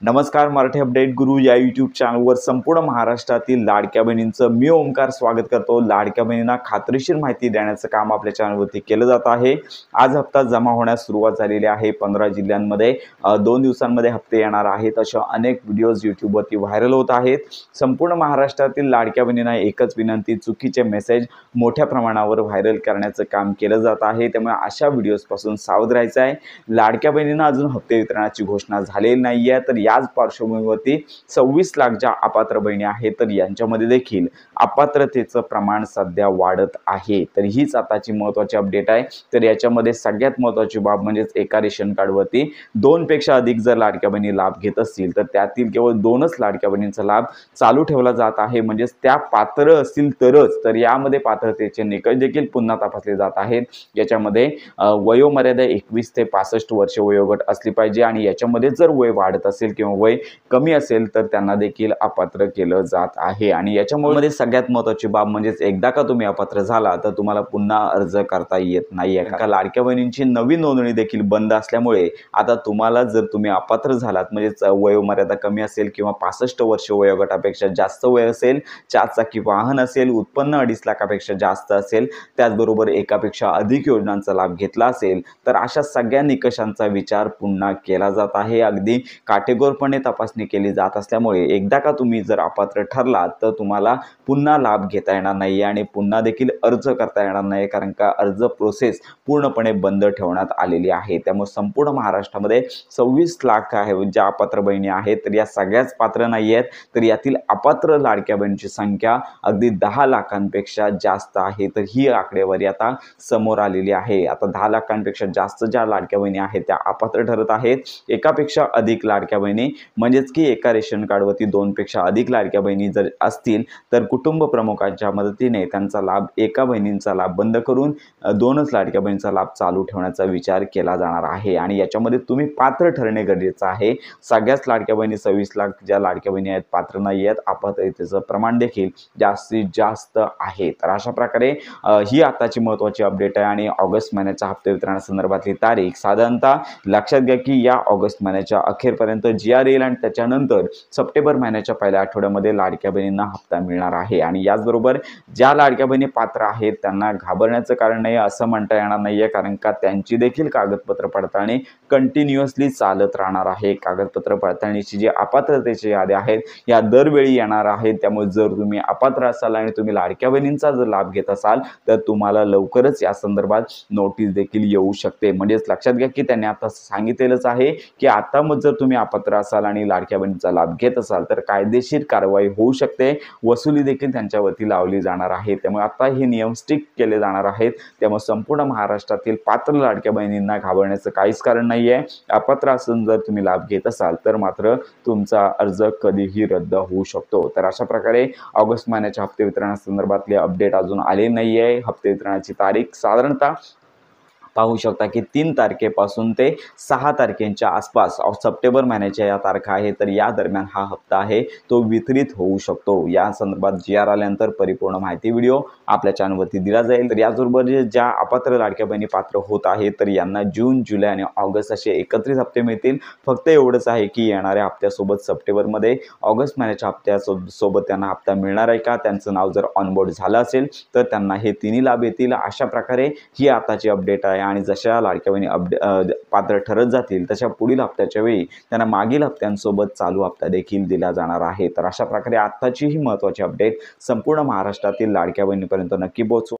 नमस्कार, मराठी अपडेट गुरु या यूट्यूब चॅनलवर संपूर्ण महाराष्ट्रातील लाडक्या बहिणींचं मी ओमकार स्वागत करतो। लाडक्या बहिणींना खात्रीशीर माहिती देण्याचं काम आपल्या चॅनलवरती केलं जात आहे। आज हप्ता जमा होण्यास सुरुवात झालेली आहे। 15 जिल्ह्यांमध्ये 2 दिवसांमध्ये हप्ते येणार आहेत। अशा अनेक व्हिडिओज यूट्यूबवरती व्हायरल होत आहेत। संपूर्ण महाराष्ट्रातील लाडक्या बहिणींना एकच विनंती, चुकीचे मेसेज मोठ्या प्रमाणावर व्हायरल करण्याचं काम केलं जात आहे। त्यामुळे अशा व्हिडिओजपासून सावध राहायचं आहे। लाडक्या बहिणींना अजून हप्ते वितरणाची घोषणा झालेली नाहीये, तर याच पार्श्वभूमीवरती 26 लाख ज्या अपात्र बहिणी आहेत तर यांच्यामध्ये देखील अपात्रतेचं प्रमाण सध्या वाढत आहे। तर हीच आताची महत्त्वाची अपडेट आहे। तर याच्यामध्ये सगळ्यात महत्त्वाची बाब म्हणजे एका रेशन कार्डवरती 2 पेक्षा अधिक जर लाडक्या बहिणी लाभ घेत असतील तर त्यातील केवळ 2च लाडक्या बहिणींचा लाभ चालू ठेवला जात आहे। म्हणजे त्या पात्र असतील तरच। तर यामध्ये पात्रतेचे निकष देखील पुन्हा तपासले जात आहेत। याच्यामध्ये वयोमर्यादा 21 ते 65 वर्ष वयोगट असली पाहिजे आणि याच्यामध्ये जर वय वाढत असेल किंवा वय कमी असेल तर त्यांना देखील अपात्र केलं जात आहे। आणि याच्यामुळे सगळ्यात महत्त्वाची बाब म्हणजे एकदा का तुम्ही अपात्र झाला तर तुम्हाला पुन्हा अर्ज करता येत नाहीये। कारण लाडक्या बहिणींची नवीन नोंदणी देखील बंद असल्यामुळे आता तुम्हाला जर तुम्ही अपात्र झालात म्हणजे वयोमर्यादा कमी असेल किंवा 65 वर्ष वयोगटापेक्षा जास्त वय असेल, 4 चाकी वाहन असेल, उत्पन्न 2.5 लाखापेक्षा जास्त असेल, त्याचबरोबर एकापेक्षा अधिक योजनांचा लाभ घेतला असेल तर अशा सगळ्या निकषांचा विचार पुन्हा केला जात आहे। अगदी काटेकोरपणे तपासणी केली जात असल्यामुळे एकदा का तुम्ही जर अपात्र ठरलात तर तुम्हाला पुन्हा लाभ घेता येणार नाही आणि पुन्हा देखील अर्ज करता येणार नाही, कारण का अर्ज प्रोसेस पूर्णपणे बंद ठेवण्यात आलेली आहे। त्यामुळे संपूर्ण महाराष्ट्रामध्ये 26 लाख आहे ज्या अपात्र बहिणी आहेत तर या सगळ्याच पात्र नाही आहेत। तर यातील अपात्र लाडक्या बहिणींची संख्या अगदी 10 लाखांपेक्षा जास्त आहे। तर ही आकडेवारी आता समोर आलेली आहे। आता 10 लाखांपेक्षा जास्त ज्या लाडक्या बहिणी आहेत त्या अपात्र ठरत आहेत। एकापेक्षा अधिक लाडक्या बहिणी म्हणजेच की एका रेशन कार्डवरती 2 पेक्षा अधिक लाडक्या बहिणी जर असतील तर कुटुंब प्रमुखांच्या मदतीने त्यांचा लाभ, एका बहिणींचा लाभ बंद करून 2च लाडक्या बहिणींचा लाभ चालू ठेवण्याचा विचार केला जाणार आहे। आणि याच्यामध्ये तुम्ही पात्र ठरणे गरजेचं आहे। सगळ्याच लाडक्या बहिणी 26 लाख ज्या लाडक्या बहिणी आहेत पात्र नाही आहेत, अपात्रतेचं प्रमाण देखील जास्तीत जास्त आहे। तर अशा प्रकारे ही आताची महत्त्वाची अपडेट आहे। आणि ऑगस्ट महिन्याच्या हप्ते वितरणासंदर्भातली तारीख साधारणतः लक्षात घ्या की या ऑगस्ट महिन्याच्या अखेरपर्यंत GR येईल आणि त्याच्यानंतर सप्टेंबर महिन्याच्या पहिल्या आठवड्यामध्ये लाडक्या बहिणींना हप्ता मिळणार आहे। आणि याचबरोबर ज्या लाडक्या बहिणी पात्र आहेत त्यांना घाबरण्याचं कारण नाही असं म्हणता येणार नाहीये, कारण का त्यांची देखील कागदपत्र पडताळणी कंटिन्युअसली चालत राहणार आहे। कागदपत्र पडताळणीची जी अपात्रतेची यादी आहेत या दरवेळी येणार आहेत। त्यामुळे जर तुम्ही अपात्र असाल आणि तुम्ही लाडक्या बहिणींचा जर लाभ घेत असाल तर तुम्हाला लवकरच या संदर्भात नोटीस देखील येऊ शकते। म्हणजेच लक्षात घ्या की त्यांनी आता सांगितलेलंच आहे की आता मग जर तुम्ही अपात्र असाल आणि लाडक्या बहिणींचा लाभ घेत असाल तर कायदेशीर कारवाई होऊ शकते, वसुली देखील त्यांच्यावरती लावली जाणार आहे। त्यामुळे आता हे नियम स्ट्रिक्ट केले जाणार आहेत। त्यामुळे संपूर्ण महाराष्ट्रातील पात्र लाडक्या बहिणींना घाबरण्याचं काहीच कारण नाही आहे। अपात्र असून जर तुम्ही लाभ घेत असाल तर मात्र तुमचा अर्ज कधीही रद्द होऊ शकतो। तर अशा प्रकारे ऑगस्ट महिन्याच्या हप्ते वितरणासंदर्भातले अपडेट अजून आले नाही आहे। हप्ते वितरणाची तारीख साधारणतः पाहू शकता की 3 तारखेपासून ते 6 तारखेच्या आसपास सप्टेंबर महिन्याच्या या तारखा आहेत। तर या दरम्यान हा हप्ता आहे तो वितरित होऊ शकतो। या संदर्भात GR आल्यानंतर परिपूर्ण माहिती व्हिडिओ आपल्या चॅनलवरती दिला जाईल। तर याचबरोबर ज्या अपात्र लाडक्या बहिणी पात्र होत आहेत तर यांना जून, जुलै आणि ऑगस्ट असे एकत्रित हप्ते मिळतील। फक्त एवढंच आहे की येणाऱ्या हप्त्यासोबत सप्टेंबरमध्ये ऑगस्ट महिन्याच्या हप्त्यासोबत त्यांना हप्ता मिळणार आहे का, त्यांचं नाव जर ऑनबोर्ड झालं असेल तर त्यांना हे तिन्ही लाभ येतील। अशा प्रकारे ही आताची अपडेट आहे। आणि जशा लाडक्या बहिणी पात्र ठरत जातील तशा पुढील हप्त्याच्या वेळी त्यांना मागील हप्त्यांसोबत चालू हप्ता देखील दिला जाणार आहे। तर अशा प्रकारे आताची ही महत्त्वाची अपडेट संपूर्ण महाराष्ट्रातील लाडक्या बहिणीपर्यंत नक्की पोहोचवा।